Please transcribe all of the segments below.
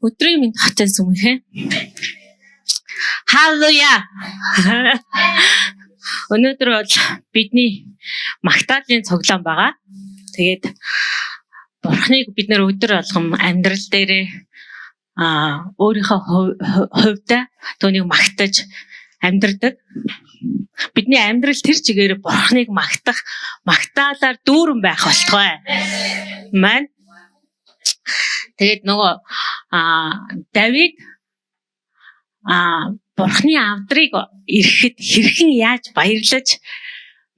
Өдрийн минь хотын сүмхэ. Халелуя. Өнөөдөр бол бидний магтаалын цуглаан байгаа. Тэгээд Бурхныг бид нэр өдөр болгон амьдрал дээрээ өөрийнхөө хувьд түүнийг магтаж амьдрдаг. Бидний амьдрал тэр чигээр Бурхныг магтаалаар дүүрэн байх болтугай. Мэн. Тэгээд нөгөө Давид Бурхны авдрыг ирэхэд хэрхэн яаж баярлаж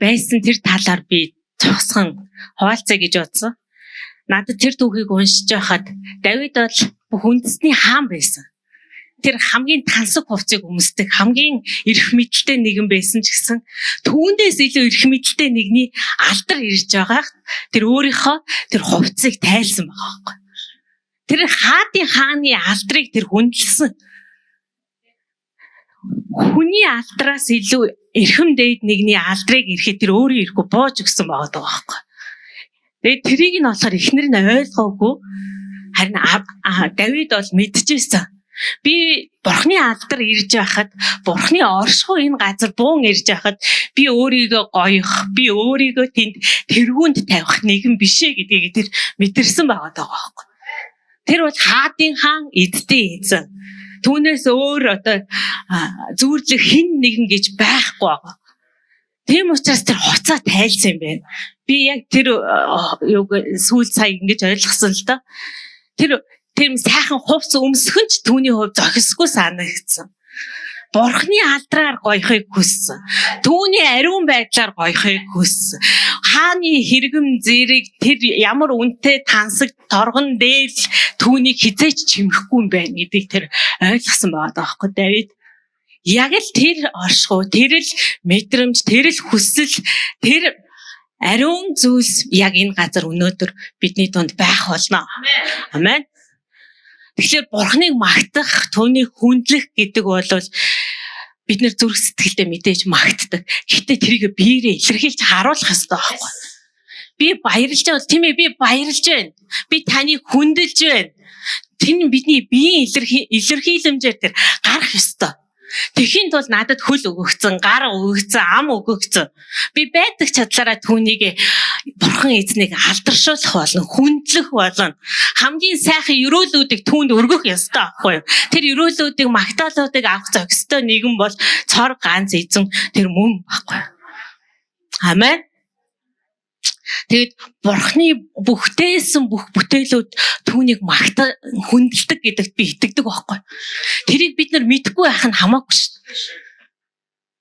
байсан тэр талаар би цогцхон хуваалцъя гэж бодсон. Надад тэр түүхийг уншиж байхад Давид бол бүх үндэсний хаан байсан. Тэр хамгийн тансаг хувцсыг өмсдөг, хамгийн эрх мэдэлтэй нэгэн байсан ч гэсэн түүндээс илүү эрх мэдэлтэй нэгний алдар ирж байгаа. Тэр өөрийнхөө тэр хувцсыг тайлсан байгаа байхгүй. Тэр хаадын хааны алдрыг тэр хүндэлсэн. Хүний алдраас илүү эрхэм дээд нэгний алдрыг ирэхэд тэр өөрөө ирэхгүй боож өгсөн байгаа байхгүй. Тэгээд тэрийг нь болохоор эхнэр нь ойлгоогүй. Харин Давид бол мэдчихсэн. Би Бурхны алдар ирж байхад, Бурхны оршихуй энэ газар буун ирж байхад би өөрийгөө гоёх, би өөрийгөө тэнд тэргүүнд тавих нэгэн бишээ гэдгийг тэр мэдэрсэн байгаа байхгүй. Тэр бол хаадын хаан эддээ эзэн. Түүнээс өөр одоо зүүрлэх хин нэгэн гэж байхгүй байгаа. Тийм учраас тэр хуцаа тайлсан юм байна. Би яг тэр сүүл сая ингэж ойлгосон л доо. Тэр сайхан хувц өмсгөн ч түүний хувь зохисгүй санагдсан. Бурхны алдраар гоёхыг хүссэн. Түүний ариун байдлаар гоёхыг хүссэн. Хааны хэрэгэм зэрэг тэр ямар үнэтэй тансаг торгон дээр түүнийг хизээч чимэхгүй юм байна гэдгийг тэр ойлгосон байгаа даахгүй Давид. Яг л тэр оршихуй, тэр л мэдрэмж, тэр л хүсэл, тэр ариун зүйлс яг энэ газар өнөөдөр бидний дунд байх болно. Амен. Тэгэхээр Бурхныг магтах, түүнийг хүндлэх гэдэг бол бид нэр зүрх сэтгэлдээ мэдээж магтдаг. Гэхдээ тэрийг биеэрээ илэрхийлж харуулах хэрэгтэй байхгүй. Би баярлж байгаа тийм ээ, би баярлж байна. Би таныг хүндэлж байна. Тэр нь бидний биеийн илэрхийлэмжээр тэр гарах ёстой. Тэхийн тул надад хөл өгөгцөн, гар өгөгцөн, ам өгөгцөн. Би байдаг чадлаараа түүнийг Бурхан эзнийг алдаршуулах болно, хүндлэх болно. Хамгийн сайхан өрөөлүүдийг түүнд өргөх ёстой аахгүй юу? Тэр өрөөлүүдийг магтаалуудыг авах зохистой нэгэн бол цор ганц эзэн тэр мөн байхгүй юу? Амен. Тэгээд Бурхны бүхтээсэн бүх бүтээлүүд түүнийг хүндэлдэг гэдэгт би итгэдэг байхгүй. Тэрийг бид нар мэдэхгүй байх нь хамаагүй шүү дээ.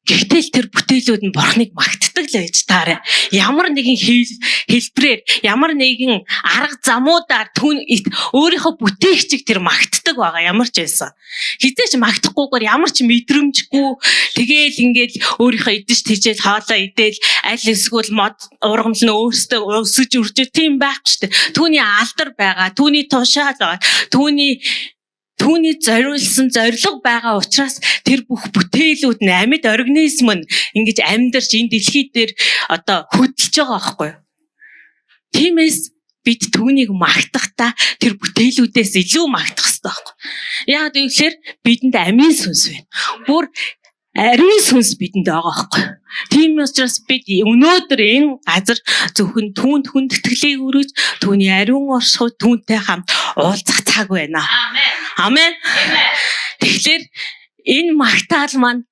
Гэтэл тэр бүтээлүүд нь Бурхныг магтдаг л байж таарай. Ямар нэгэн хэлбэрээр, ямар нэгэн арга замуудаар өөрийнхөө бүтээгчийг тэр магтдаг байгаа ямар ч байсан. Хизээч магтахгүйгээр ямар ч мэдрэмжгүй тэгээл ингээд өөрийнхөө идэж тийжэл хоолоо идэл аль эсвэл мод ургамал нь өөртөө өсөж үржиж тийм байхгүй шүү дээ. Түүний алдар байгаа, түүний тушаал байгаа, түүний зориулсан зориг байгаа учраас тэр бүх бүтээлүүд нь амьд организм нь ингэж амьдарч энэ дэлхий дээр одоо хөдөлж байгаа байхгүй юу? Тиймээс бид түүнийг магтахдаа тэр бүтээлүүдээс илүү магтах хэрэгтэй байхгүй юу? Яг гэвэл бидэнд амийн сүнс байна. Бүр ариун сүнс бидэнд байгаа байхгүй юу? Тийм учраас бид өнөөдөр энэ газар зөвхөн түүнд хүндэтгэлийг өргөж, түүний ариун оршихуй түүнтэй хамт уулзах цаг байна. Амен. Тэгэхээр энэ магтаал маань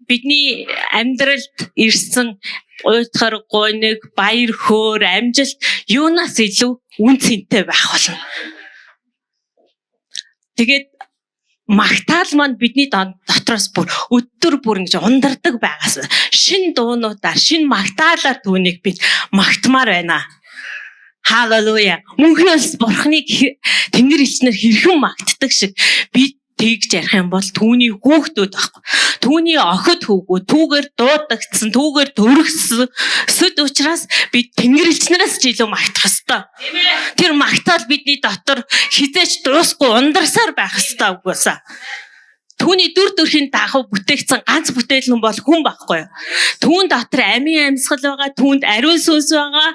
бидний амьдралд ирсэн уйтгар, гониг, баяр хөөр, амжилт юунаас илүү үн цэнтэй байх болно. Тэгээд магтаал маань бидний дотроос бүр өдөр бүр ингэж ундардаг байгаас шин дуунуудаар, шин магтаалаар түүнийг бид магтмаар байна. Халелуя. Мөнхөөс Бурхныг Тэнгэр элчнэр хэрхэн магтдаг шиг бид тэгж ярих юм бол түүний хүүхдүүд байхгүй. Түүний охид хүүгүүд түүгээр дуудагдсан, түүгээр төрөгсөн сүд учраас бид Тэнгэр элчнээс ч илүү магтах ёстой. Тэр магтаал бидний дотор хизээч дуусгүй ундарсаар байх ёстой үгүйсаа. Түүний дүр төрхийн дагуу бүтээгдсэн ганц бүтээл нь бол хүн байхгүй юу? Түүн дотор амийн амьсгал байгаа, түүнд ариун сүнс байгаа,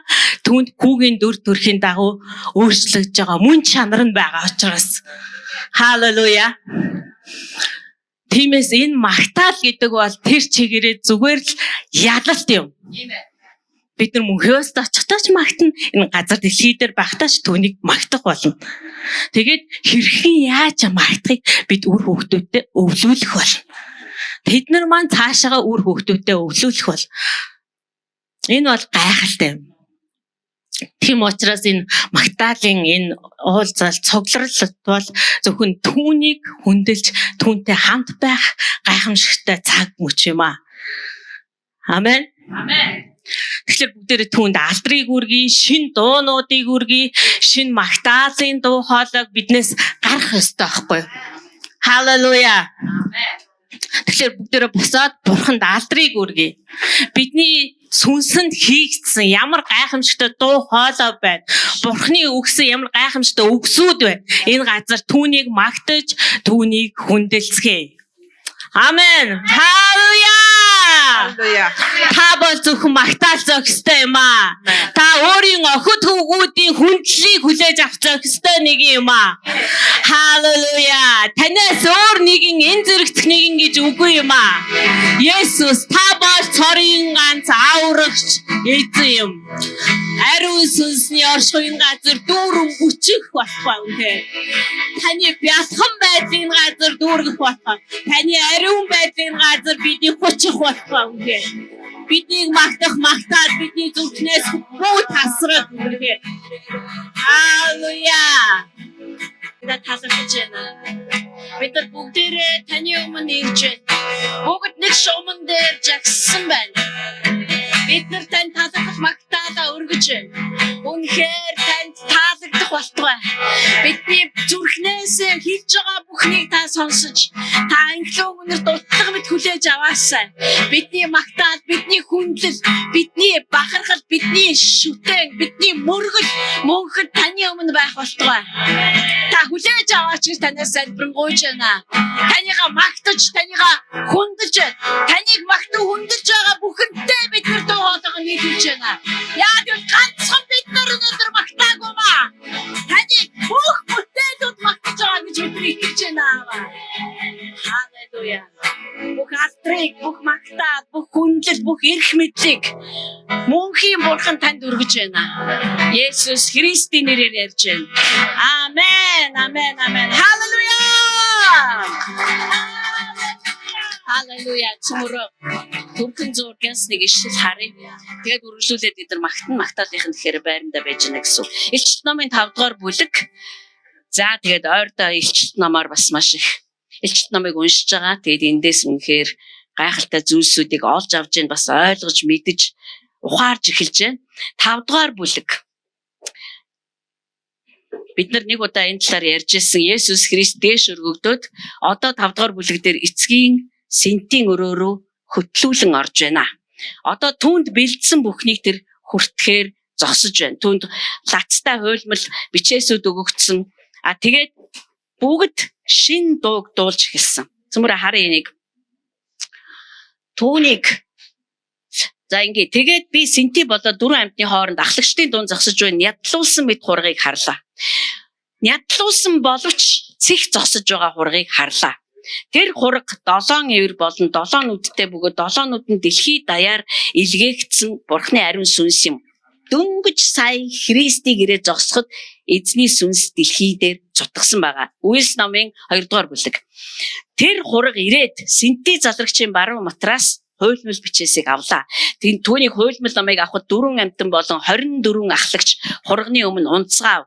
түүнд хүүгийн дүр төрхийн дагуу өөрчлөгдөж байгаа мөн чанар нь байгаа учраас халелуя. Тиймээс энэ магтаал гэдэг бол тэр чигээрээ зүгээр л ялалт юм. Бид нар мөнхөөс очихдаа ч магтана, энэ газар дэлхий дээр байхдаа ч түүнийг магтах болно. Тэгээд хэрхэн яаж магтахыг бид үр хүүхдүүдэд өвлүүлэх болно. Тэд нар маань цаашаага үр хүүхдүүдэд өвлүүлэх бол. Энэ бол гайхалтай юм. Тийм учраас энэ магтаалын энэ уулзалт цугларлалт бол зөвхөн түүнийг хүндэлж түүнтэй хамт байх гайхамшигтай цаг мөч юм аа. Амен. Амен. Тэгэхээр бүгдээрээ түүнд алдрыг үргэе, шин дуунуудыг үргэе, шин магтаалын дуу хоолойг биднээс гарах ёстой байхгүй юу? Халелуя. Амен. Тэгэхээр бүгдээрээ босоод бурханд алдрыг үргэе. Бидний сүнсэнд хийгдсэн ямар гайхамшигтай дуу хоолой байна. Бурхны өгсөн ямар гайхамшигтай өгсүүд байна. Энэ газар түүнийг магтаж, түүнийг хүндэлцгээе. Амен. Халелуя. Та бол зөвхөн магтаал зохистой юм аа. Та өөрийн охид хүүгүүдийн хүндлэлийг хүлээж авах зохистой нэг юм аа. Халелуя. Танаас өөр нэгэн энэ зэрэгцэх нэгэн гэж үгүй юм аа. Есүс та бол цорын ганц аврагч эзэн юм. Ариун сүнсний оршихуйн газар дүүрэн бүчих болохгүй үнэ. Таны бясхан байдлын газар дүүргэх болохгүй. Таны ариун байдлын газар бидний хүчих болохгүй үнэ. Бидний магтах магтаад бидний зүрхнээс бүү тасрах үнэ. Халелуя. Бид талархаж байна. Бид нар бүгдээрээ таны өмнө ирж байна. Бүгд нэг шууман дээр жагсан байна. Бид нар тань талархах магтаалаа өргөж байна. Үнэхээр танд таалагдах болтугай. Бидний зүрхнээс хийж байгаа бүхнийг та сонсож, та анхлын өмнөр дутдаг мэт хүлээж аваасай. Бидний магтаал, бидний хүндлэл, бидний бахархал, бидний шүтэн, бидний мөргөл мөнхөд таны өмнө байх болтугай. Та хүлээж аваач гэж танаас залбирanгуйж байна. Таныгаа магтаж, таныгаа хүндэлж, таныг магтан хүндэлж байгаа бүхэнтэй бид нар дуу хоолойгоо нийлүүлж байна. Яа гэвэл ганцхан бид нар өнөөдөр магтаагүй маа. Таныг бүх бүтээлүүд магтаж байгаа гэж бид итгэж байна. Халелуя. Бүх алдрыг, бүх магтаал, бүх хүндлэл, бүх эрх мэдлийг мөнхийн бурхан танд өргөж байна. Есүс Христийн нэрээр ярьж байна. Амен, амен, амен. Халелуя. Халелуя. Цөмөрөө төрхөн зургаас нэг ишл харъя. Тэгээд үргэлжлүүлээд бид нар магтаалынх нь тэгэхээр байранда байж гэнэ гэсэн. Илчилт номын 5 дугаар бүлэг. За тэгээд ойрдоо илчилт номоор бас маш их илчилт номыг уншиж байгаа. Тэгээд эндээс үнэхээр гайхалтай зүйлсүүдийг олж авч гэн бас ойлгож мэдэж ухаарж эхэлж байна. 5 дугаар бүлэг. Бид нар нэг удаа энэ талаар ярьж ирсэн. Есүс Христ дээш өргөгдөөд одоо 5 дугаар бүлэг дээр эцгийн сентийн өрөөрөө хөтлүүлэн орж байна. Одоо түүнд бэлдсэн бүхнийг тэр хүртэхээр зогсож байна. Түүнд лацтай хуйлмал бичээсүүд өгөгдсөн. Тэгээд бүгд шин дууг дуулж эхэлсэн. Цөмөрө харъя энийг. Түүнийг за ингэ тэгээд би сенти болоод 4 амьтны хооронд ахлагчдын дунд зогсож байна. Нядлуулсан мэд хургийг харлаа. Нядлуулсан боловч цэх зогсож байгаа хургийг харлаа. Тэр хураг 7 эвэр болон 7 нүдтэй бөгөөд 7 нүд нь дэлхий даяар илгээгдсэн Бурхны ариун сүнс юм. Дөнгөж сая Христийг ирээд зогсоход эзний сүнс дэлхий дээр цутгсан байгаа. Үйлс номын 2 дугаар бүлэг. Тэр хураг ирээд сенти залрагчийн баруун матраас хуйлмал бичээсийг авлаа. Түүнийг хуйлмал номыг авахд 4 амтан болон 24 ахлагч хурганы өмнө унцгаав.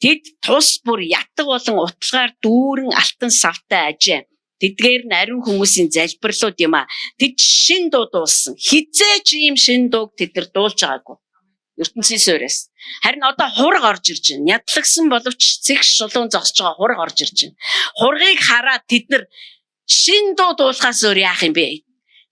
Тэд тус бүр ятг болон утлагаар дүүрэн алтан савтай ажээ. Тэдгээр нь ариун хүмүүсийн залбирлууд юм а. Тэд шин дуу дуулсан. Хизээч ийм шин дууг тэд нар дуулж байгаагүй. ертөнцийн суурьас. Харин одоо хураг орж ирж байна. Ядлагсан боловч цэг шулуун зогсож байгаа хураг орж ирж байна. Хургийг хараад тэд нар шин дуу дуулахаас өөр яах юм бэ?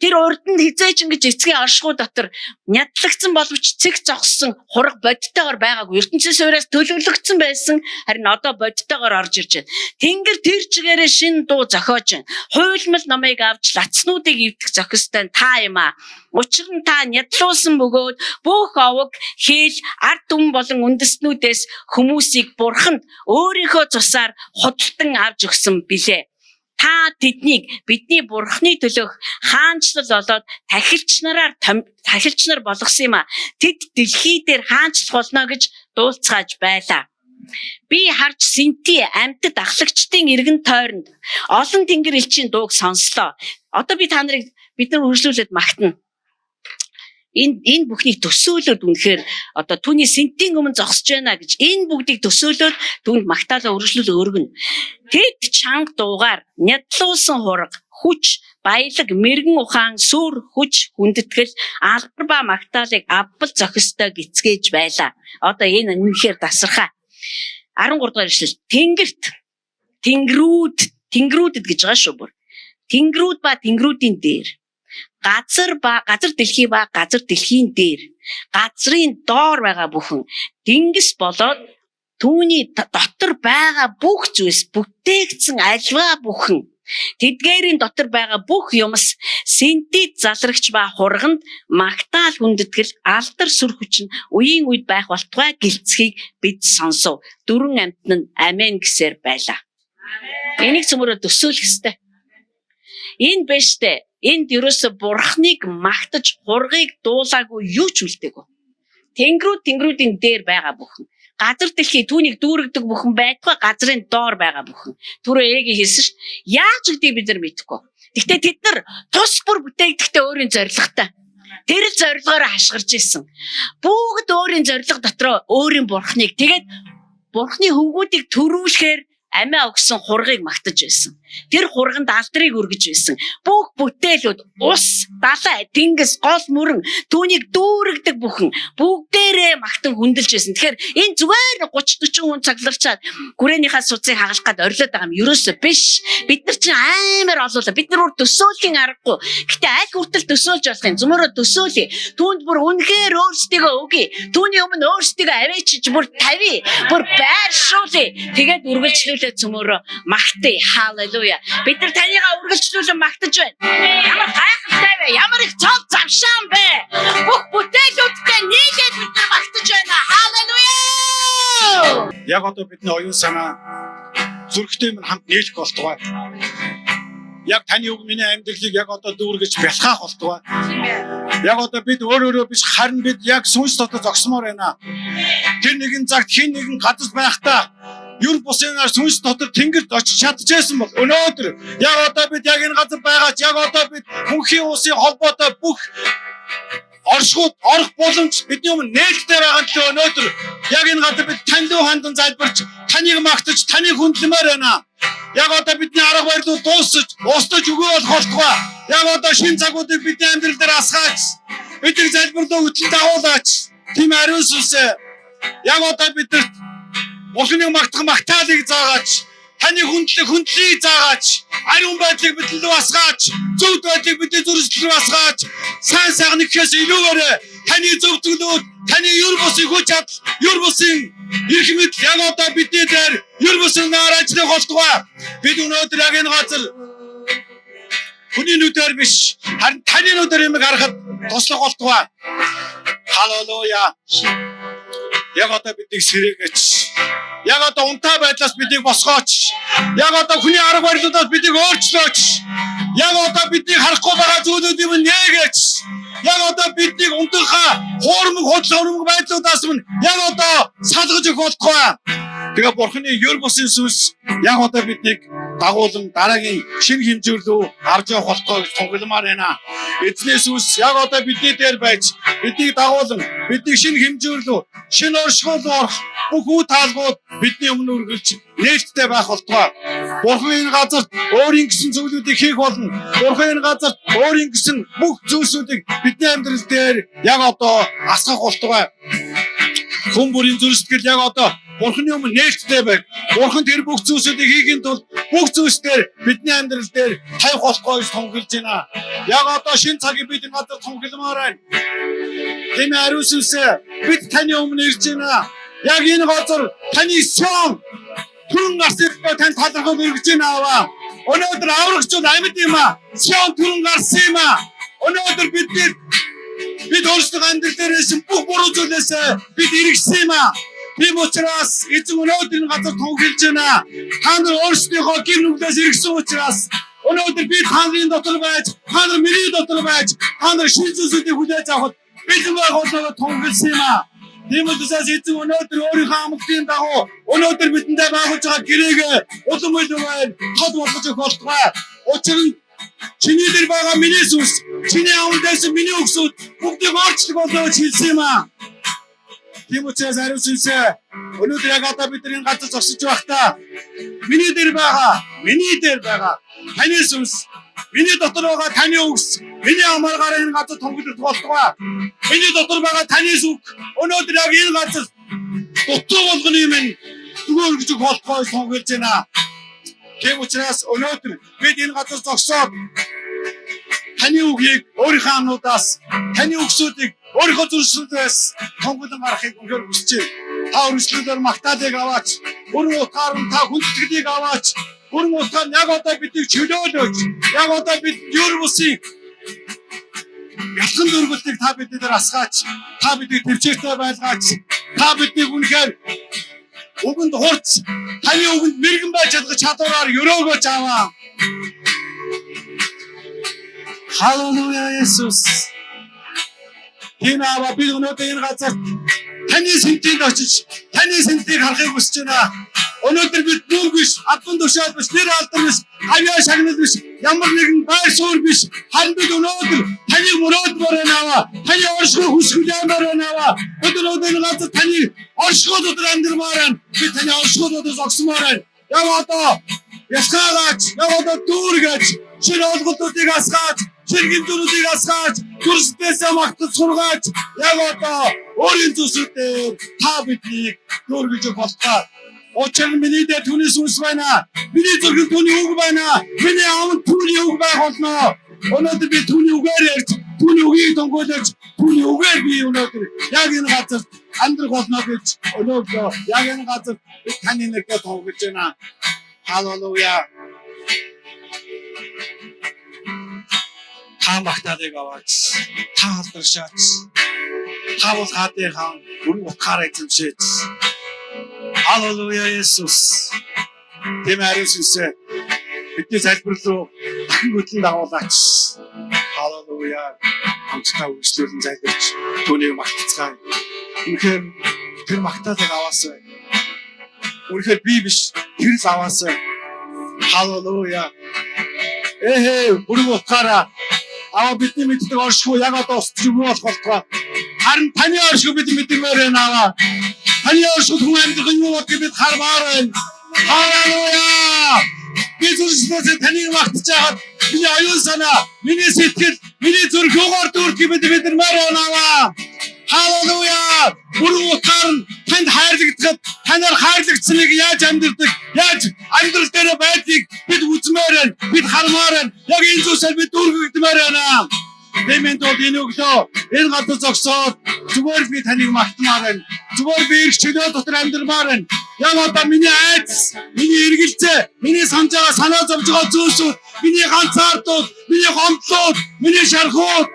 Тэр урд нь хизээж ингэж эцгийн оршихуй дотор нядлагдсан боловч цэг зогссон хураг бодтойгоор байгаагүй. ертөнцийн суураас төлөвлөгдсөн байсан. Харин одоо бодтойгоор орж ирж байна. Тэнгэр тэр чигээрээ шин дуу зохиож байна. Хуйлмал номыг авч лацнуудыг эвдэх зохистой та юм а. Учир нь та нядлуулсан бөгөөд бүх овог, хэл, ард түмэн болон үндэстнүүдээс хүмүүсийг бурханд өөрийнхөө цусаар худалдан авч өгсөн билээ. Та тэднийг бидний бурхны төлөөх хаанчлал болоод тахилч нар болгосон юм а. Тэд дэлхий дээр хаанчлах болно гэж дуулцгааж байлаа. Би харж Синти амьтад ахлагчдын иргэн тойронд олон тэнгэр элчийн дууг сонслоо. Одоо би та нарыг бид нар үргэлжлүүлээд магтана. Энэ бүхнийг төсөөлөд үнэхээр одоо түүний Синтийн өмнө зогсож байна гэж энэ бүгдийг төсөөлөд түүнд магтаалаа үргэлжлүүл өргөнө. Тэд чанга дуугаар нядлуулсан хураг, хүч, баялаг, мэрэгэн ухаан, сүр, хүч, хүндэтгэл, алдар ба магтаалыг авбал зохистой гисгээж байлаа. Одоо энэ үнэхээр тасархаа. 13 дугаар ишлэл. Тэнгэрүүдэд гэж байгаа шүү бүр. Тэнгэрүүд ба тэнгэрүүдийн дээр. Газар дэлхий ба газар дэлхийн дээр. Газрын доор байгаа бүхэн. Тэнгис болоод түүний дотор байгаа бүх зүйлс бүтээгдсэн альва бүхэн. Тэдгээрийн дотор байгаа бүх юмс Синтид залрагч ба хурганд магтаал хүндэтгэл алдар сүр хүч нь үеийн үед байх болтугай гэлцхийг бид сонсов. Дөрвөн амтнд нь амен гэсээр байлаа. Энийг цөмөрө төсөөлөх ёстой. Энэ бэштэй. Энд ерөөсө бурхныг магтаж хургийг дуулаагүй юу ч үлдээгүй. Тэнгэрүүдийн дээр байгаа бүхэн. Газар дэлхий түүнийг дүүргдэг бүхэн байтугай газрын доор байгаа бүхэн. Түрүү ээгийн хэлсэн ш. Яаж гэдгийг бид нар мэдэхгүй. Гэхдээ тэд нар тус бүр бүтээгдэхдээ өөрийн зорилготой. Тэр л зорилгоор хашгирж исэн. Бүгд өөрийн зорилго дотроо өөрийн бурхныг тэгээд бурхны хөвгүүдийг төрүүлэхээр амиа өгсөн хургийг магтаж байсан. Тэр хурганд алдрыг өргөж байсан. Бүх бүтээлүүд ус, далай, тэнгис, гол мөрөн түүнийг дүүргдэг бүхэн бүгдээрээ магтан хүндэлж байсан. Тэгэхээр энэ зүгээр 30-40 хүн цагларчаад гүрээнийхээ суцыг хагалах гээд орилоод байгаа юм. Ерөөсөө биш. Бид нар чинь амар олуулаа. Бид нар төсөөлхийн аргагүй. Гэтэ аль хүртэл төсөөлж болох юм. Зөмөрөө төсөөлье. Түүнд бүр үнэхээр өөрсдийгөө өгье. Түүний өмнө өөрсдийгөө авэачиж бүр тавья. Бүр байршуулъя. Тэгээд үргэлжлүүлээ зөмөрөө магтъя. Халелуя. Бид нар танийгаа үргэлжлүүлэн магтаж байна. Ямар гайхалтай вэ? Ямар их цол завшаан бэ? Бүх бүтээлүүдтэй нийлээд бид нар магтаж байна. Халелуя! Яг одоо бидний оюун санаа зүрхтэй минь хамт нийлэх болтугай. Яг таны үг миний амьдралыг яг одоо дүүргэж бэлхаах болтугай. Яг одоо бид өөрөөрөө биш харин бид яг сүнс дотор зогсмоор байна. Тэр нэгэн цагт хин нэгэн газар байхдаа юр бусынаар сүнс дотор тэнгэрт очиж чадчихсан бол өнөөдөр яг одоо бид яг энэ газар байгаач яг одоо бид хүнхийн усын холбоотой бүх оршууд орох боломж бидний өмнө нээлттэй байгаа нь өнөөдөр яг энэ газар бид танилуу хандан залбирч таныг магтаж таныг хүндлэмээр байна. Яг одоо бидний арга барилууд дуусаж устж өгөө болох болтугай. Яг одоо шинэ цагуудыг бидний амьдрал дээр асгаач. Бидний залбирлоо хөтлөн дагуулаач. Тийм ариун сүнсээ яг одоо бидэрт Бурхныг магтах магтаалыг заагаач. Таны хүндлийг заагаач. Ариун байдлыг бидлүү асгаач. Зөв байдлыг бидний зүрхсэлрүү асгаач. Сайн сайхан ихээс илүүгээр таны зөвтгөлүүд, таны юр бусын хүч чадал, юр бусын эрх мэдэл яг одоо бидний дээр юр бусын нааражлах болтугай. Бид өнөөдөр яг энэ газар хүний нүдээр биш, харин таны нүдээр юм харахад туслах болтугай. Халелуя. Яг одоо биднийг сэргээж. Яг одоо унтаа байдлаас биднийг босгооч. Яг одоо хүний арга барилуудаас биднийг өөрчлөөч. Яг одоо биднийг харахгүй байгаа зүйлүүдийг нээгэж. Яг одоо биднийг унтахаа хуурмаг худлаа байдлуудаас минь яг одоо салгаж өгөх болтугай. Тэгээ Бурхны ёр бусын сүнс яг одоо биднийг дагуулan дараагийн шинэ хэмжээ рүү авч явах болтугай гэж тунгалмаар байна. Эзний сүнс яг одоо бидний дээр байж биднийг дагуулan бидний шинэ хэмжээ рүү шинэ оршихуул орох бүх үе таалгууд бидний өмнө үргэлж нээлттэй байх болтугай. Бурхан энэ газарт өөрийн гэсэн зүйлүүдийг хийх болно. Бурхан энэ газарт өөрийн гэсэн бүх зүйлсүүдийг бидний амьдрал дээр яг одоо асгах болтугай. Хүн бүрийн зүрх сэтгэл яг одоо Бурхны өмнө нээлттэй байг. Бурхан тэр бүх зүйлсүүдийг хийхин тулд бүх зүйлсээр бидний амьдрал дээр тавих болохгүй тунхилж байна. Яг одоо шинэ цагийг бид энэ газар тунхилмаар байна. Тийм ариун сүнсээ бид таны өмнө ирж байна. Яг энэ газар таны сон түрэн гарсыг тань талархал өргөж байна аваа. Өнөөдөр аврагчуд амьд юм аа. Сон түрэн гарсан юм аа. Өнөөдөр бид өөрсдөө амьдрал дээрээс бүх буруу зүйлээс бид эргэсэн юм аа. Тийм учраас эзэн өнөөдөр энэ газар тунхилж байна. Та нар өөрсдийнхөө гэр нүглээс эргэсэн учраас өнөөдөр би та нарын дотор байж, та нар миний дотор байж, та нар шинэ зүйлсүүдийг хүлээж авахд бэлэн байгууллагыг тунхилсан юм аа. Тийм учраас эзэн өнөөдөр өөрийнхөө амлалтын дагуу өнөөдөр бидэндээ байгуулж байгаа гэрээг улам улам тод болгож өгөх болтугай. Учир нь чиний дээр байгаа миний сүнс, чиний амлалтаас миний өгсөд бүгдийг өөрчлөх болоо хэлсэн юм аа. Тийм учраас ариун сүнсээ өнөөдөр яг одоо бид энэ газар зогсож байхдаа миний дээр байгаа таны сүнс, миний дотор байгаа таны үгс, миний амааргаар энэ газар тунхилж болтугай. Миний дотор байгаа таны сүг өнөөдөр яг энэ газар дутуу болгоны юм түгээгж болтугай тунхилж байна. Тийм учраас өнөөдөр бид энэ газар зогсоод таны үгийг өөрийнхөө амнуудаас, таны үгсүүдийг өөрийнхөө зүрхсэлээс тунхаглан гарахыг үнээр хүсэж байна. Та өргөжлөлөөр магтаалыг аваач, бүрэн утгаар нь та хүндэтгэлийг аваач, бүрэн утгаар нь яг одоо бидийг чөлөөлөөч, яг одоо бид юр бусын ялхан дөрвөлтийг та бидний дээр асгаач, та бидийг төвчээртэй байлгаач, та бидийг үнэхээр үгэнд хурц, таны үгэнд мэрэгэн байж чадах чадвараар өрөөгөөч аваа. Халелуя Есүс. Тийм аа би өнөөдөр энэ газар таны сэнтийг очиж таны сэнтийг харахыг хүсэж байна. Өнөөдөр бид нүг биш, адсан тушаал биш, нэр алдар биш, авьяа шагнал биш, ямар нэгэн байр суурь биш. Харин бид өнөөдөр таны мөрөөдмөр байна. Таны оршихуй хүсгэлээр байна. Бид өнөөдөр энэ газар таны оршихуй дотор амьдрмаар байна. Би таны оршихуй дотор зогсмоор байна. Яг одоо ясгаач, яг одоо дүүргэж, шинэ олголтуудыг асгаач, шинэ зүйлүүдийг асгаач, дүрсдээсээ магтаж сургаач. Яг одоо өөрийн зүйлсүүдээр та биднийг дүүргэж болтугай. Учир нь миний дээр түүний сүнс байна. Миний зүрхэнд түүний үг байна. Миний амд түүний үг байх болно. Өнөөдөр би түүний үгээр ярьж, түүний үгийг тунхаглаж, түүний үгээр би өнөөдөр яг энэ газар амьдрах болно гэж өнөөдөр яг энэ газар таны нэрээр тунхаглаж байна. Халелуя. Та магтаалыг аваач, та алдаршаач, та бол хаадын хаан, бүрэн утгаараа эзэмшээч. Халелуя Есүс. Тийм ариун сүнсээ бидний залбир руу дахин хөтлөн дагуулаач. Халелуя. Хамтдаа үргэлжлүүлэн залбирч түүнийг магтацгаая. Үнэхээр тэр магтаалыг аваасай. Үнэхээр би биш, тэр л аваасай. Халелуя. Бүрэн утгаараа аваа бидний мэддэг оршихуй яг одоо устж өгөх болох болтугай. Харин таны оршихуй бид мэдмээр байна. Таны оршихуй хүн амьдрах юм уу гэж бид хармаар байна. Халелуя. Би зүрхсээс таныг магтаж байгаад миний оюун санаа, миний сэтгэл, миний зүрх юугаар дүүрдгийг бид мэдмээр байна. Халелуя. Бүрэн утгаар нь танд хайрлагдахад танаар хайрлагдсныг яаж амьдрдаг, яаж амьдрал дээр байдгийг бид үзмээр байна. Бид хармаар байна. Яг энэ зүйлсээр бид дүүргэгдмээр байна. Тэмээнд бол энэ өглөө энэ газар зогсоод зүгээр би таныг магтмаар байна. Зүгээр би их чөлөө дотор амьдрмаар байна. Яг одоо миний айдас, миний эргэлзээ, миний санаж байгаа санаа зовж байгаа зүйлсүүд, миний ганцаардууд, миний гомдлууд, миний шархууд,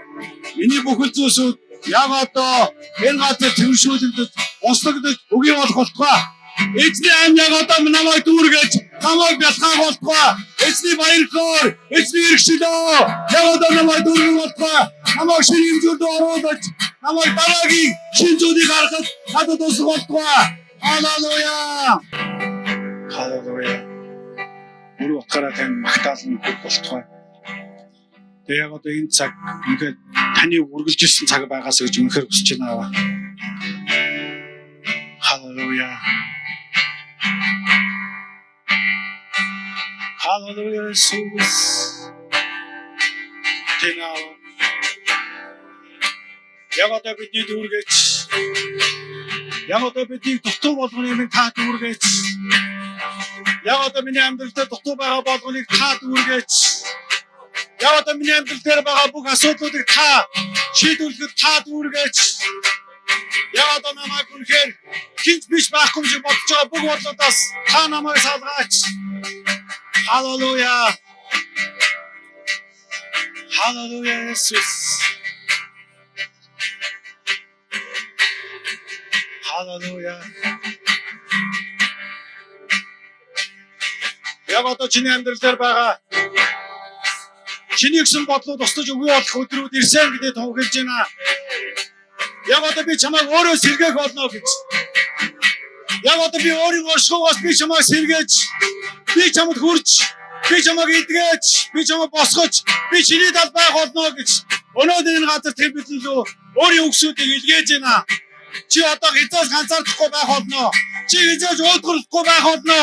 миний бүхэл зүйлсүүд яг одоо энэ газар төвшүүлэгдэж, услагдаж үгүй болох болтугай. Эзний ам яг одоо намайг дүүргэж, намайг бэлхаах болтугай. Эзний баярлалаар, эзний иргшилөө яг одоо намайг дүүргэх болтугай. Намайг шинэ хэмжүүрд оруулж, намайг дараагийн шинэ зүйлийг харахад надад тусах болтугай. Халелуя. Халелуя. Бүрэн утгаараа тань магтаална хүрэх болтугай. Тэгээ яг одоо энэ цаг үнэхээр таны үргэлжилсэн цаг байгаас гэж үнэхээр хүсэж байна. Халелуя. Халелуя Иесус. Яг одоо бидний дүүргэж Яг одоо бидийг дутуу болгоны минь та дүүргэж. Яг одоо миний амьдрал дээр дутуу байгаа болгоныг та дүүргэж. Яг одоо миний амьдрал дээр байгаа бүх асуудлуудыг та шийдвэрлэхэд та дүүргэж. Яг одоо намайг үнэхээр хинч биш байхгүй шиг бодож байгаа бүх бодлоодаас та намайг салгаач. Халелуя. Халелуя Иесус. Халелуя. Яг одоо чиний амьдрал дээр байгаа чиний гэсэн бодлууд устж өгөө болох өдрүүд ирсэн гэдээ тунхилж байна. Яг одоо би чамайг өөрөө сэргээх болно гэж. Яг одоо би өөрийн оршихугаас би чамайг сэргээж, би чамд хүрч, би чамайг эдгэж, би чамайг босгож, би чиний талд байх болно гэж. Өнөөдөр энэ газар тэр бидэнд лөө өөрийн үгсүүдийг илгээж байна. Чи одоо хязгаарч ганцаардахгүй байх болно. Чи хязгаарч өөдрөхгүй байх болно.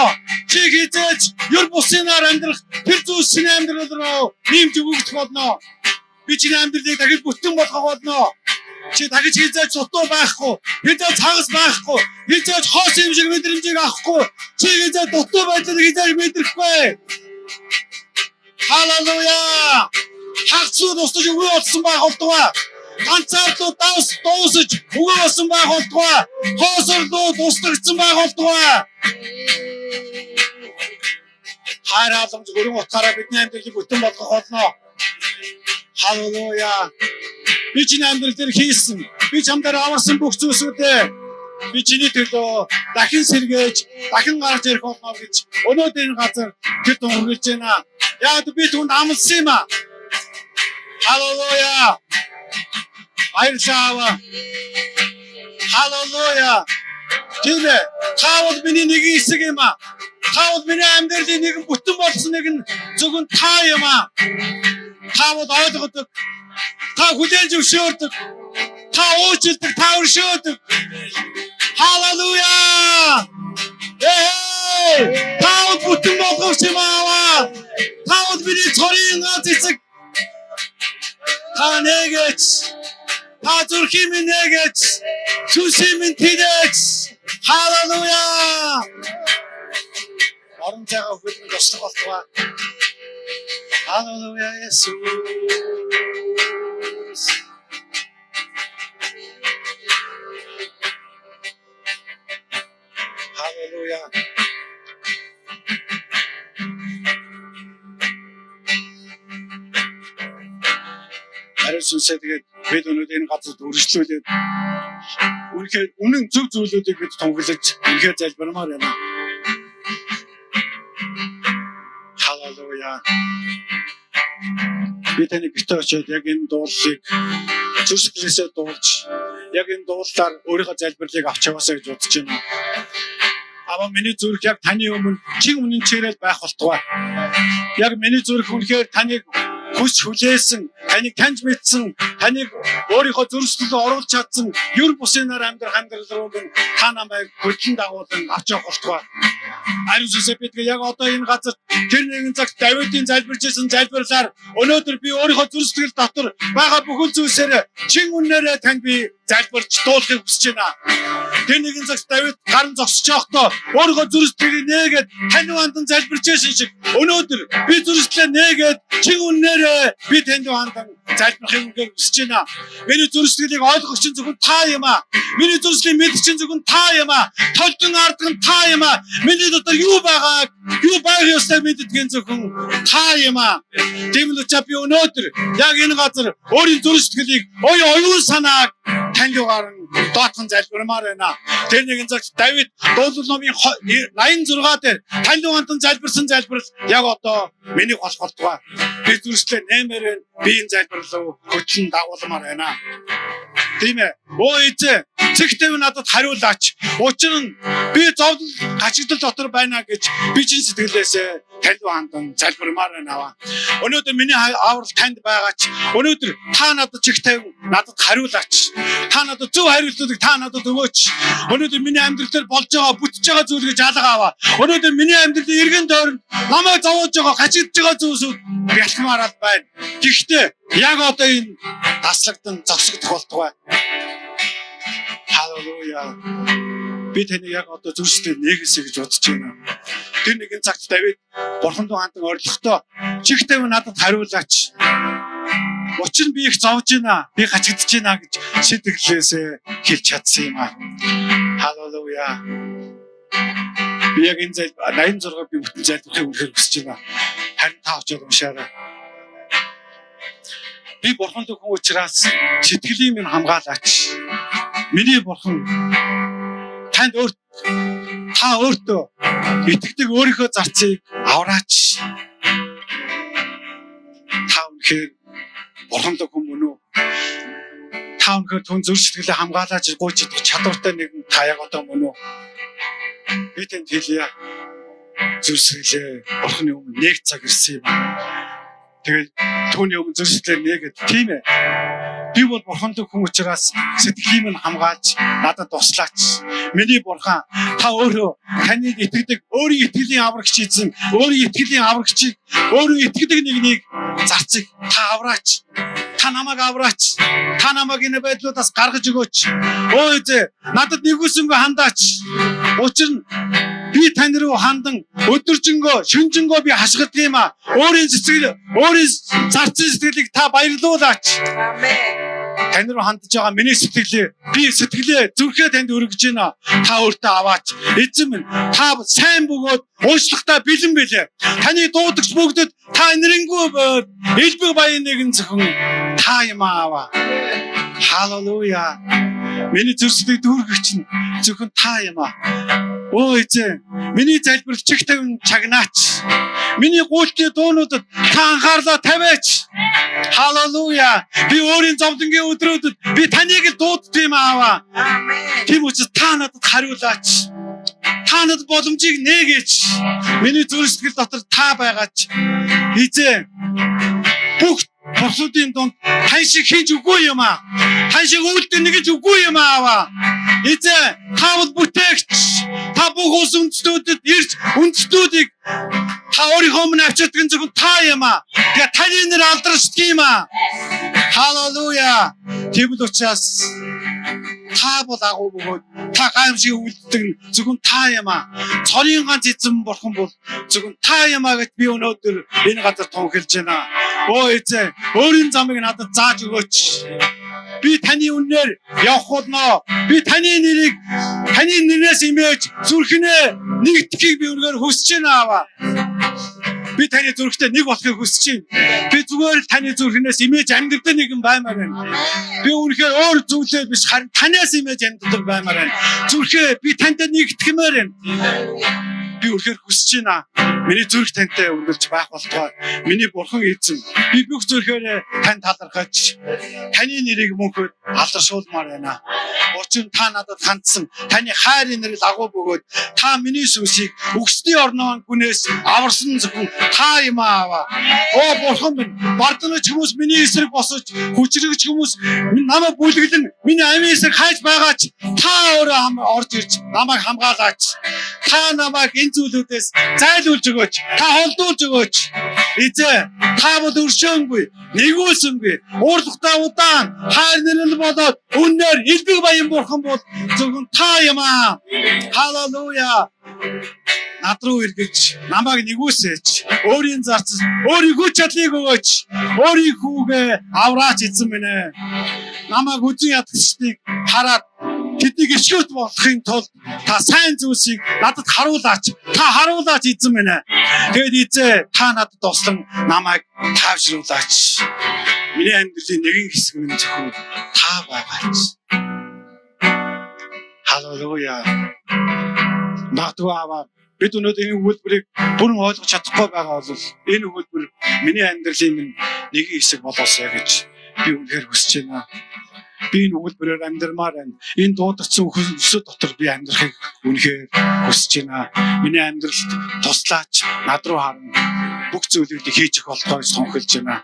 Чи хязгаарч юр буснаар амьдрах тэр зүйлс чиний амьдрал руу нэмж өгөх болно. Би чиний амьдралыг дахиж бүтэн болгох болно. Чи дахиж хязгаарч сутуу байхгүй, хязгаарч хагас байхгүй, хязгаарч хоос юм шиг мэдрэмжийг авахгүй. Чи хязгаарч дутуу байдлыг хязгаарч мэдрэхгүй. Халелуя! Хагцууд устж өгөө болсон байх болтугай. Ганцаардууд дуусаж өгөө болсон байх болтугай. Хоосорлууд устгагдсан байх болтугай. Хайрааламж өргөн утгаараа бидний амьдралыг бүтэн болгох болно. Халелуя! Би чиний амьдрал дээр хийсэн, би чамдаар аварсан бүх зүйлсүүдээ би чиний төлөө дахин сэргээж, дахин гарч ирэх болно гэж өнөөдөр энэ газар тэр тунхаглаж байна. Яг би түнд амлсан юм аа. Халелуя! Баярлалаа. Халелуя! Тийм ээ. Таавал миний нэг хэсэг юм аа. Таавал миний амьдралын нэг бүтэн болсон нэг нь зөвхөн та юм аа. Таавал ойлгодог. Та хүлээн зөвшөөрдөг. Та уучлдаг, та өршөөдөг. Халелуя! Таавал бүтэн болгох юм аа. Таавал миний цорын эцэг. Та нэгэж. Та зүрхийн минь нэгэж. Сүнсийн минь тэнэж. Халелуя! Орон цагаа хүлээн туслах болтугай. Халелуя Иесус. Халелуя. Харин тэгээд бид өнөөдөр энэ газарт үргэлжлүүлээд үнэхээр үнэн зөв зүйлүүдийг бид тунхаглаж үнэхээр залбирмаар байна. Халелуя. Би таны гэртээ очиод яг энэ дуулыг зүсгэлээсээ дуулж, яг энэ дуулаар өөрийнхөө залбирлыг авч яваасаа гэж бодож байна. Ава миний зүрх яг таны өмнө чин үнэн чирэл байх болтугай. Яг миний зүрх үнэхээр таныг хүч хүлээсэн, таныг таньж мэдсэн, таныг өөрийнхөө зөрчилдөнд оруулж чадсан, юр бусынаар амьдрах амьдрал руу та намайг хөдлөн дагуулan авч явах болтугай. Ариун сүнсээ бид яг одоо энэ газар тэр нэгэн цагт Давидын залбирж байсан залбирлаар өнөөдөр би өөрийнхөө зүрх сэтгэл дотор байгаа бүхэн зүйлсээр чин үннээрээ танд би залбирч дуулахыг хүсэж байна. Тэр нэгэн цагт Давид гарын зогсож явахдаа өөрийнхөө зүрх сэтгэлийг нээгээд таны хандан залбирч байсан шиг өнөөдөр би зүрх сэтгэлээ нээгээд чин үннээрээ би танд хандан залбирахыг хүсэж байна. Миний зүрх сэтгэлийг ойлгох чинь зөвхөн та юм аа. Миний зүрх сэтгэлийг мэдэх чинь зөвхөн та юм аа. Толдон арддаг нь та юм аа. Миний дотор юу байгааг, юу байгааг ёстой мэддэг зөвхөн та юм аа. Тийм л учраас би өнөөдөр яг энэ газар өөрийн зүрх сэтгэлийг оюун санааг танд угаан доотхон залбирмаар байна. Тэр нэгэн цагт Давид дуулал номын 86 дээр танд угаан залбирсан залбирал яг одоо миний болох болтугай. Би зүрхлээ нэмээр би энэ залбирлыг хөтлөн дагуулмаар байна. Тийм ээ. Өө эзэ, цэгтэй надад хариулаач. Учир нь би зовлон гачигдал дотор байна гэж би чин сэтгэлээсээ танд хандан залбирмаар байна. Өнөөдөр миний аврал танд байгаач. Өнөөдөр та надад цэгтэй надад хариулаач. Та надад зөв хариултыг та надад өгөөч. Өнөөдөр миний амьдрал дээр болж байгаа бүтэж байгаа зүйлийг жалгаа аваа. Өнөөдөр миний амьдралын эргэн тойронд намайг зовоож байгаа гачигдж байгаа зүйлсүүд бэлхмаарал байна. Гэхдээ яг одоо энэ таслагдсан зогсогдох болтугай. Халелуя. Би таныг яг одоо зүрхсэтгэл нээгээсэй гэж бодож байна. Тэр нэгэн цагт Давид Бурханд хандан орилгохдоо чих тавь надад хариулаач. Учир нь би их зовж байна. Би гачигдж байна гэж сэтгэлээсээ хэлж чадсан юм аа. Халелуя. Би яг энэ зал 86 би бүтэн залбирахыг үнэхээр хүсэж байна. Харин та очоод уншаарай. Би Бурханд хүн учраас сэтгэлийн минь хамгаалаач. Миний Бурхан та өөртөө итгэдэг өөрийнхөө зарцыг авраач. Та үнэхээр Бурханд хүн мөн үү? Та үнэхээр түн зүрх сэтгэлээ хамгаалаач гуйж идэх чадвартай нэгэн та яг одоо мөн үү? Би тэнд хэлье. Зүрх сэтгэлээ Бурханы өмнө нэг цаг ирсэн юм. Тэгээд түүний өмнө зүрх сэтгэлээ нэгэд тийм ээ. Би бол Бурханд хүн учраас сэтгэлийн минь хамгаалж надад туслаач. Миний Бурхан та өөрөө таныг итгэдэг өөрийн итгэлийн аврагч эзэн, өөрийн итгэлийн аврагчийг, өөрийн итгэдэг нэгнийг зарцыг та авраач. Та намайг авраач. Та намайг энэ байдлуудаас гаргаж өгөөч. Өө Эзэн, надад нэгүсэнгөө хандаач. Учир нь би тань руу хандан өдөржингөө, шүнжингөө би хашгирдаг юм аа. Өөрийн сэтгэл, өөрийн зарцын сэтгэлийг та баярлуулаач. Амен. Тань руу хандж байгаа миний сэтгэлээ, би сэтгэлээ зүрхээ танд өргөж байна. Та өөртөө аваач. Эзэн минь, та сайн бөгөөд уучлахтаа бэлэн билээ. Таны дуудагч бүгдэд та нэрэнгүй элбэг баян нэгэн зөвхөн та юм аава. Халелуя. Миний зүрхсдэг дүүргэгч нь зөвхөн та юм аа. Өө Эзэн, миний залбирал чих тавин чагнаач. Миний гуйлтын дуунуудад та анхаарлаа тавиач. Халелуя. Би өөрийн зовлонгийн өдрүүдэд би таныг л дууддаг юм аава. Амен. Тийм учраас та надад хариулаач. Та надад боломжийг нэгээч. Миний зүрх сэтгэл дотор та байгаач. Эзэн, бүх босуудын дунд тань шиг хийж үгүй юм аа. Тань шиг үйлдэл нэгж үгүй юм аава. Эзэн, та бол бүтээгч. Та бүх улс үндэстнүүдэд ирж үндэстнүүдийг та өөрийнхөө өмнө авчирдаг зөвхөн та юм аа. Тэгээ таны нэр алдаршдаг юм аа. Халелуя. Тийм л учраас та бол агуу бөгөөд та гайхамшиг үлддэг зөвхөн та юм аа. Цорын ганц эзэн Бурхан бол зөвхөн та юм аа гэж би өнөөдөр энэ газар тунхилж байна. Өө Эзэн, өөрийн замыг надад зааж өгөөч. Би таны үнээр явах болно. Би таны нэрийг таны нэрээс имэж зүрхнээ нэгдэхийг би үнээр хүсэж байна аваа. Би таны зүрхтэй нэг болохыг хүсэж байна. Би зүгээр л таны зүрхнээс имэж амьдрдаг нэгэн баймаар байна. Би үнэхээр өөр зүйлээ биш харин танаас имэж амьдрдаг баймаар байна. Зүрхээ би тантай нэгдэхмээр байна. Би үнэхээр хүсэж байна. Миний зүрх тантай үргэлж байх болтугай. Миний Бурхан эзэн. Би бүх зүрхээрээ тань талархаж таны нэрийг мөнхөд алдаршуулмаар байна. Учир нь та надад хандсан таны хайрын нэрийг агуу бөгөөд та миний сүнсийг өгсний орноо гүнээс аварсан зөвхөн та юм аава. Оо Бурхан минь, бардамж хүмүүс миний эсрэг босож, хүчрэгч хүмүүс намайг бүлэглэн миний амийн эсрэг хайж байгаач. Та өөрөө орж ирж намайг хамгаалаач. Та намайг энэ зүйлүүдээс зайлуулж өгөөч. Та холдуулж өгөөч. Эзэн, та бол өршөөнгүй, нэгүүлсэнгүй, уурлахтаа удаан, хайр нэрэл болоод үнээр элбэг баян Бурхан бол зөвхөн та юм аа. Халелуя. Над руу эргэж, намайг нэгүүлсээч. Өөрийн зарц, өөрийн хүч чадлыг өгөөч. Өөрийн хүүгээ авраач эзэн минь ээ. Намайг үзэн ядагчдыг хараад тэднийг ишгүүт болохын тулд та сайн зүйлсийг надад харуулаач. Та харуулаач эзэн минь ээ. Тэгэд эзэн, та надад туслан намайг таавшруулаач. Миний амьдралын нэгэн хэсэг минь зөвхөн та байгаач. Халелуя. Магадгүй аваа бид өнөөдөр энэ үйлдвэрийг бүрэн ойлгож чадахгүй байгаа бол энэ үйлдвэр миний амьдралын минь нэгэн хэсэг болоосай гэж би үнэхээр хүсэж байна. Би энэ үйлдвэрээр амьдрмаар байна. Энэ дуудагдсан өсөд дотор би амьдрахыг үнэхээр хүсэж байна. Миний амьдралд туслаач, над руу харна. Бүх зүйлүүдийг хийж өгөх болтугай гэж тунхилж байна.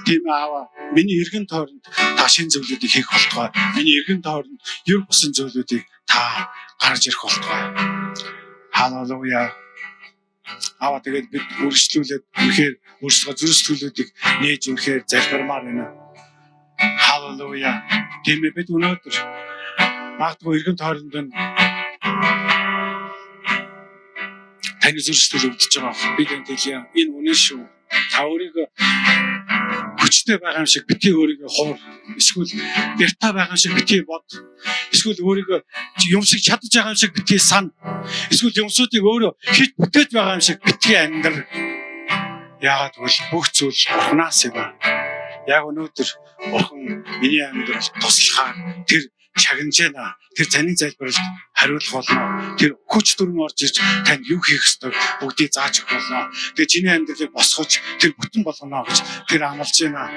Тийм аава, миний эргэн тойронд та шинэ зүйлүүдийг хийх болтугай. Миний эргэн тойронд юр бусан зүйлүүдийг та гаргаж ирэх болтугай. Халелуя. Аваа тэгээд бид үргэлжлүүлээд үнэхээр өөрсдөө зүрх сэтгэлүүдийг нээж үнэхээр залбирмаар байна. Халелуя. Тийм ээ бид өнөөдөр магадгүй эргэн тойронд Таны зөрчил өвдөж байгаа. Би танд хэлье. Энэ үнэн шүү. Та өөрийгөө хүчтэй байгаа юм шиг битгий өөрийгөө хуур. Эсвэл бэртаа байгаа юм шиг битгий бод. Эсвэл өөрийгөө юмсыг чадаж байгаа юм шиг битгий сан. Эсвэл юмсуудыг өөрөө хийж бүтээж байгаа юм шиг битгий амьдр. Яагаад гэвэл бүх зүйл Бурханаас юм. Яг өнөөдөр Бурхан миний амьдралд туслахаар тэр чагнаж байна. Тэр таны залбиралд хариулах болно. Тэр хүч дүрэн орж ирж танд юу хийх ёстойг бүгдийг зааж өгөх болно. Тэгээ чиний амьдралыг босгож тэр бүтэн болгоно гэж тэр амлаж байна.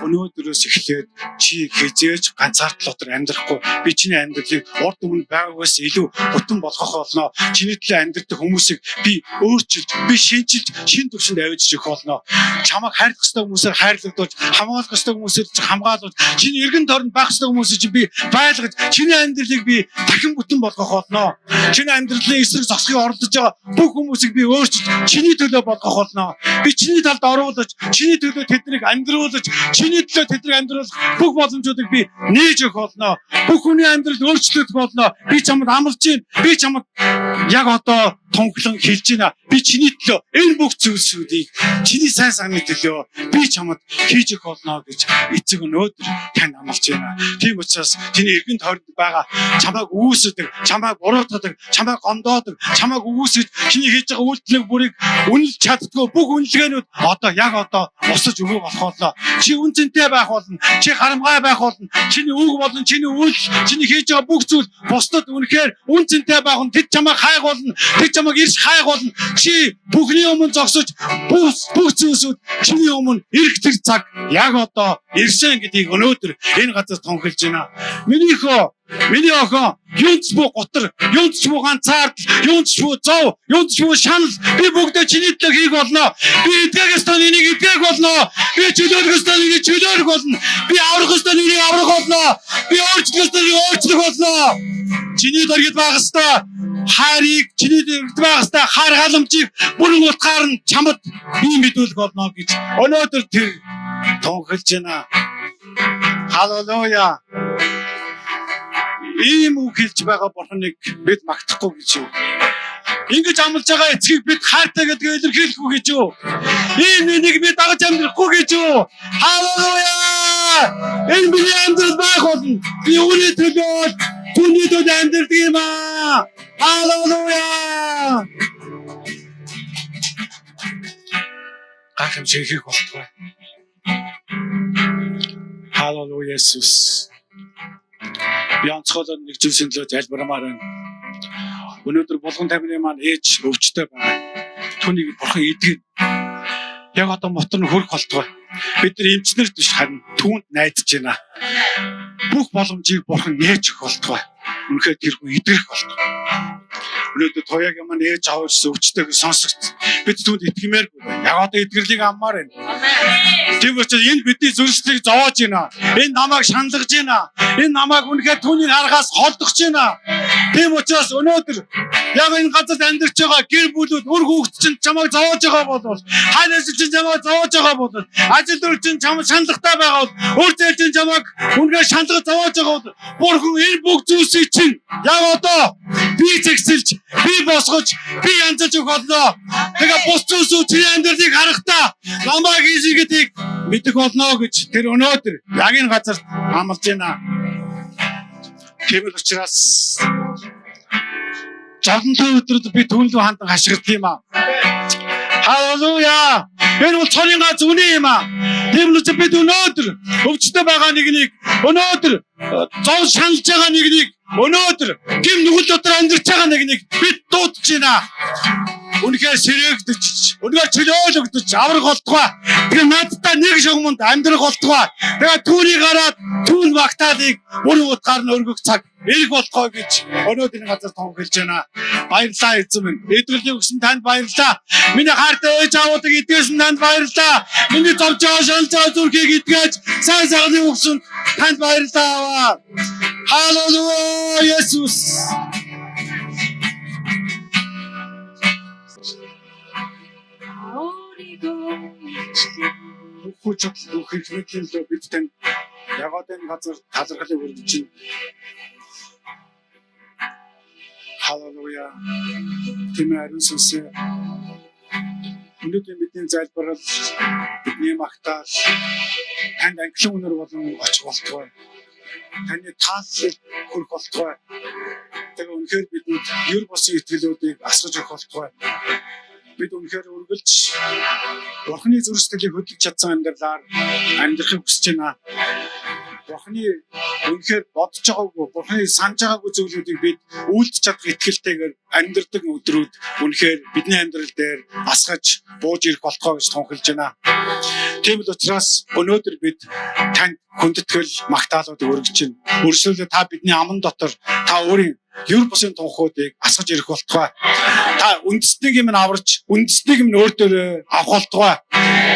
Өнөөдрөөс эхлээд чи хизээж ганцаардлаа дотор амьдрахгүй. Би чиний амьдралыг урд өмнө байгаагаас илүү бүтэн болгох болно. Чиний төлөө амьдрэх хүмүүсийг би өөрчилж, би шинжилж, шин төвшөнд авчиж өгөх болно. Чамайг хайрлах ёстой хүмүүсээр хайрлагдуулж, хамгаалах ёстой хүмүүсээр хамгаалуулж, чиний эргэн тойронд байх ёстой хүмүүсийг чи би байлгаж, чиний амьдралыг би дахин бүтэн болгох болно. Чиний амьдралын эсрэг зогсхийг оролдож байгаа бүх хүмүүсийг би өөрчилж, чиний төлөө болгох болно. Би чиний талд оруулж, чиний төлөө тэднийг амьдруулж, чиний төлөө тэднийг амьдруулах бүх боломжуудыг би нээж өгөх болно. Бүх хүний амьдралд өөрчлөлт болно. Би чамд амлаж байна. Би чамд яг одоо тунхлан хэлж байна. Би чиний төлөө энэ бүх зүйлсүүдийг чиний сайн санааны төлөө би чамд хийж өгөх болно гэж эцэг өнөөдөр тань амлаж байна. Тийм учраас тэний эргэн тойронд байгаа чамайг үүсэдэг, чамайг буруутгадаг, чамайг гомдоодог, чамайг үүсэж чиний хийж байгаа үйлдэлийг бүрийг үнэлж чаддгүй бүх үнэлгээнүүд одоо яг одоо босож өгөө болох болно. Чи үнцэнтэй байх болно. Чи харамгай байх болно. Чиний үг болон чиний үйлдэл, чиний хийж байгаа бүх зүйл бусдад үнэхээр үнцэнтэй байх нь тэд чамайг хайгуулна. Тэд чамайг ирж хайгуулна. Чи бүхний өмнө зогсож бүх зүйлсүүд чиний өмнө ирэх тэр цаг яг одоо ирсэн гэдгийг өнөөдөр энэ газар тунхилж байна. Миний охин юунч буу готор, юунч буу ганцаардл, юунч буу зов, юунч буу шанал би бүгдээ чиний төлөө хийх болно. Би эдгээс тань энийг эдгэх болно. Би чөлөөлөхөөс тань энийг чөлөөлөх болно. Би аврахаас тань энийг аврах болно. Би өөрчлөхөөс тань өөрчлөх болно. Чиний дөргид байх ёстой хайрыг, чиний дөргид байх ёстой хайр халамжийг бүрэн утгаар нь чамд би мэдүүлэх болно гэж өнөөдөр тэр тунхилж байна. Халелуя. Ийм үг хэлж байгаа Бурханыг бид магтахгүй гэж юу? Ингэж амлаж байгаа эцгийг бид хайртай гэдгээ илэрхийлэхгүй гэж юу? Ийм нэг бид дагаж амьдрахгүй гэж юу? Халелуя! Энэ миний амьдрал байх болно. Би үүний төлөө түүний төлөө амьдрдаг юм аа. Халелуя! Гайхамшиг хийх болтугай. Халелуя Иесус. Би онцгойлоод нэг зүйлсийн төлөө залбирамаар байна. Өнөөдөр булган тамирын маань ээж өвчтэй байна. Түүнийг Бурхан эдгэн. Яг одоо мотор нь хөрөх болтугай. Бид нар эмчнэр биш харин түүнд найдаж байна. Бүх боломжийг Бурхан нээж өгөх болтугай. Үнэхээр тэргүй эдгэх болтугай. Өнөөдөр тоягийн маань ээж аваарч өвчтэйг сонсогц. Бид түүнд итгэмээргүй байна. Яг одоо эдгэрлийг аммаар байна. Тийм учраас энэ бидний зүрхлийг зовоож байна. Энэ намайг шаналгаж байна. Энэ намайг үнэхээр түүний аргаас холдох байна. Тийм учраас өнөөдөр яг энэ газарт амьдарч байгаа гэр бүлүүд үр хүүхэд чинь чамайг зовоож байгаа бол хайнаас чинь чамайг зовоож байгаа бол ажил дүр чинь чамайг шаналгатай байгаа бол өөр зээл чинь чамайг үнэхээр шаналгаж зовоож байгаа бол Бурхан энэ бүх зүйлсийг чинь яг одоо би зэгсэлж, би босгож, би янзалж өгөх болно. Тэгээ бус зүйлсүүд чиний амьдралыг харахтаа намайг хийсгэдэг мэдэх болно гэж тэр өнөөдөр яг энэ газарт амлаж байна. Тийм учраас жавхантай өдрөд би түүнлүү хандан хашгирдаг юм аа. Халелуя! Энэ бол цорын гац үнэ юм аа. Тийм л бид өнөөдөр өвчтөй байгаа нэгнийг өнөөдөр зов шаналж байгаа нэгнийг өнөөдөр гим нүгэл дотор амьдарч байгаа нэгнийг бид дуудаж байна. Үнэхээр сэрэгдэж, үнэхээр чөлөөлөгдөж аврах болтугай. Тэгээ надтай нэг шугамд амьдрах болтугай. Тэгээ түүний гараад түүн багтаалыг бүр утгаар нь өргөх цаг ирэх болтугай гэж өнөөдөр энэ газар тунхилж байна. Баярлалаа эзэн минь. Эдгэрлийг өгсөн танд баярлалаа. Миний хайртай ээж аавуудыг эдгээсэн танд баярлалаа. Миний зовж байгаа шаналж байгаа зүрхийг эдгэж сайн сайхныг өгсөн танд баярлалаа. Халелуя Иесус. Хүч хөдөлгөөний бид тань ягаад энэ газар талархлыг өргөж чинь. Халелуя. Тэмээ ариун сүнсээ. Өнөөдөр бидний залбирал, бидний магтаал танд ангилан үнэр болон очих болтугай. Таны тааллыг хүрэх болтугай. Тэгээ үнэхээр бидэнд ер бусын итгэлүүдийг асгаж өгөх болтугай. Бид үнэхээр үргэлж Бурхны зүрх сэтгэлийг хөдлөж чадсан амьдралаар амьдрахыг хүсэж байна. Бурхны үнэхээр бодож байгаагүй, Бурхны санаж байгаагүй зүйлүүдийг бид үйлдэж чадах итгэлтэйгээр амьдрдаг өдрүүд үнэхээр бидний амьдрал дээр асгаж бууж ирэх болтгоо гэж тунхилж байна. Тийм л учраас өнөөдөр бид танд хүндэтгэл магтаалуудыг өргөж байна. Өршөөлөө та бидний аман дотор та өөрийн ер бусын тунхуудыг асгаж ирэх болтугай. Та үндэснийг юм аварч, үндэснийг юм өөр дөрөө авах болтугай.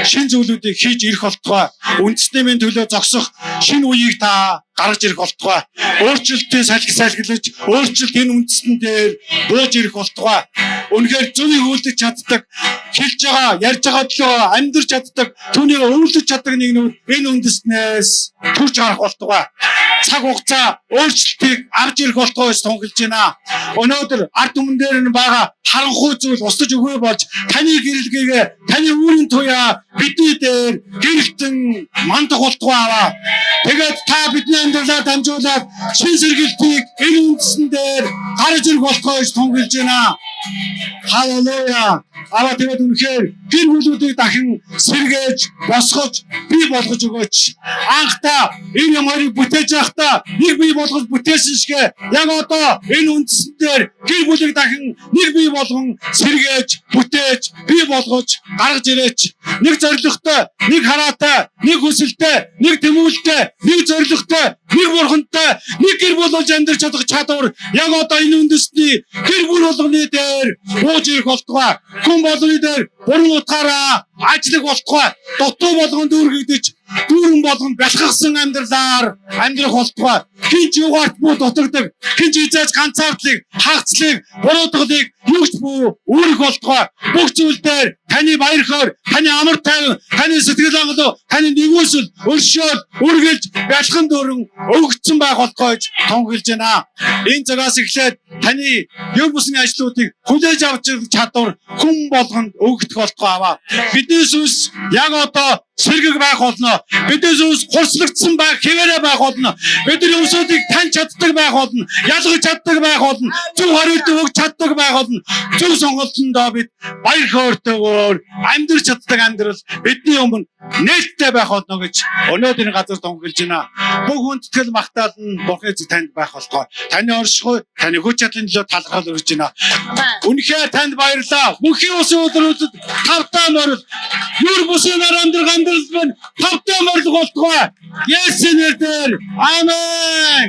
Шин зүйлүүдийг хийж ирэх болтугай. Үндэсний төлөө зогсох шинэ үеийг та гаргаж ирэх болтугай. Өөрчлөлтийн салхилж, өөрчлөлт энэ үндэстэн дээр бууж ирэх болтугай. Үнэхээр зүнийг үйлдэж чаддаг, хэлж байгаа, ярьж байгаа төлөө амьдрч чаддаг, түүнийг өвлөж чаддаг нэгнүүд энэ үндэстнээс төрж гарах болтугай. Цаг хугацаа өөрчлөлтийг авч ирэх болтугай гэж тунхилж байна. Өнөөдөр ард түмэн дээр нь байгаа харанхуй зүйл устж өгөө болж таны гэрэлгийг, таны үүрийн туяа бидний дээр гэрэлтэн мандах болтугай аваа. Тэгээд та бидний амьдралаа дамжуулаад шин сэргэлтийг энэ үндэстэн дээр гаргаж ирэх болтугай гэж тунхилж байна. Халелуя. Аваа тэгээд үнэхээр гэр бүлүүдийг дахин сэргээж, босгож, бий болгож өгөөч. Анхта энэ ямарыг бүтээж байхдаа нэг бий болгож бүтээсэн шигэ яг одоо энэ үндэстэн дээр гэр бүлийг дахин нэг бий болгон сэргээж, бүтээж, бий болгож гаргаж ирээч. Нэг зоригтой, нэг хараатай, нэг хүсэлтэй, нэг тэмүүлэлтэй, нэг зоригтой, нэг бурхантай, нэг гэр бүл болж амьдрах чадах чадвар яг одоо энэ үндэстний гэр бүл болгоны дээр бууж ирэх болтугай. Хүн болгоны дээр буруу утгаараа ажиллах болтугай. Дутуу болгон дүүргэгдэж, дүүрэн болгон бэлхгсэн амьдралаар амьдрах болтугай. Хинч юугаарт бүү дутагддаг, хинч хизээж ганцаардлыг, хаагцлыг, буруудгалыг юуч бүү үүрэх болтугай. Бүх зүйл дээр таны баяр хөөр, таны амар тайван, таны сэтгэл хангалуун, таны нэгүсэл, өршөөл, үргэлж бэлхэн дүүрэн өгөгдсөн байх болтугай гэж тунхилж байна. Энэ цагаас эхлээд таны ер бусын ажлуудыг хүлээж авч чадвар хүн болгонд өгөгдөх болтугай аваа. Бидний сүнс яг одоо сэргэг байх болно. Бидний сүнс хурцлагдсан байх, хэвээрээ байх болно. Бидний өмсүүдийг таньж чаддаг байх болно. Ялгаж чаддаг байх болно. Зөв хариулт өгч чаддаг байх болно. Зөв сонголтондоо бид баяр хөөртэйгээр амьдрч чаддаг амьдрал бидний өмнө нээлттэй байх болно гэж өнөөдрийн газар тунхилж байна. Бүх хүндэтгэл магтаал нь Бурхны эзэн танд байх болтугай. Таны оршихуй, таны хүч чадлын төлөө талархал өргөж байна. Үнэхээр танд баярлалаа. Бүхий усын өдрүүдэд тавтаа морил, юр бусын амьдрал амьдрал байна. Тавтаа морил болтугай. Есүсийн нэрээр. Амен.